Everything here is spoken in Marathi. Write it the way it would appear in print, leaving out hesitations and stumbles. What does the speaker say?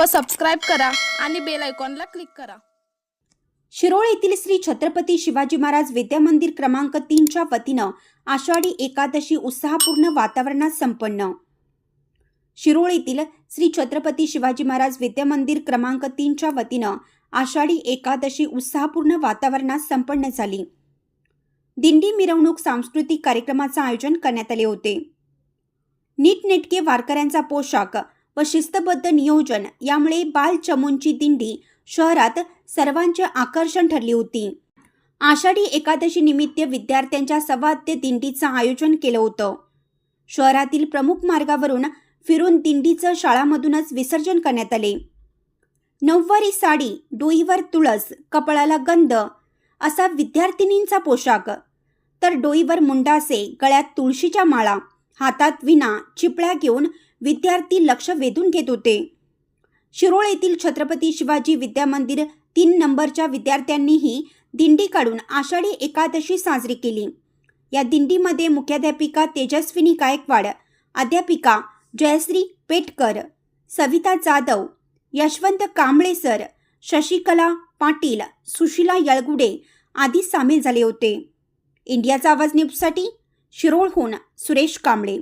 व सबस्क्राईब करा आणि बेल आयकॉनला क्लिक करा। शिरोळ येथील श्री छत्रपती शिवाजी महाराज विद्या मंदिर क्रमांक 3च्या वतीनं आषाढी एकादशी उत्साहपूर्ण वातावरणात संपन्न। शिरोळ येथील श्री छत्रपती शिवाजी महाराज विद्या मंदिर क्रमांक 3च्या वतीनं आषाढी एकादशी उत्साहपूर्ण वातावरणात संपन्न झाली। दिंडी मिरवणूक सांस्कृतिक कार्यक्रमाचे आयोजन करण्यात आले होते। नीटनेटके वारकऱ्यांचा पोशाख व शिस्तबद्ध नियोजन यामुळे बालचमूंची दिंडी शहरात सर्वांचे आकर्षण ठरली होती। आषाढी एकादशी निमित्त विद्यार्थ्यांच्या सवाद्य दिंडीचं आयोजन केलं होतं। शहरातील प्रमुख मार्गावरून फिरून दिंडीचं शाळामधूनच विसर्जन करण्यात आले। नऊवारी साडी, डोईवर तुळस, कपाळाला गंध असा विद्यार्थिनींचा पोशाख, तर डोईवर मुंडासे, गळ्यात तुळशीच्या माळा, हातात विणा, चिपळ्या घेऊन विद्यार्थी लक्ष वेधून घेत होते। शिरोळ येथील छत्रपती शिवाजी विद्या मंदिर 3 नंबरच्या विद्यार्थ्यांनीही दिंडी काढून आषाढी एकादशी साजरी केली। या दिंडीमध्ये मुख्याध्यापिका तेजस्विनी गायकवाड, अध्यापिका जयश्री पेटकर, सविता जाधव, यशवंत कांबळे सर, शशिकला पाटील, सुशीला यळगुडे आदी सामील झाले होते। इंडियाचा आवाज न्यूजसाठी शिरोळहून सुरेश कांबळे।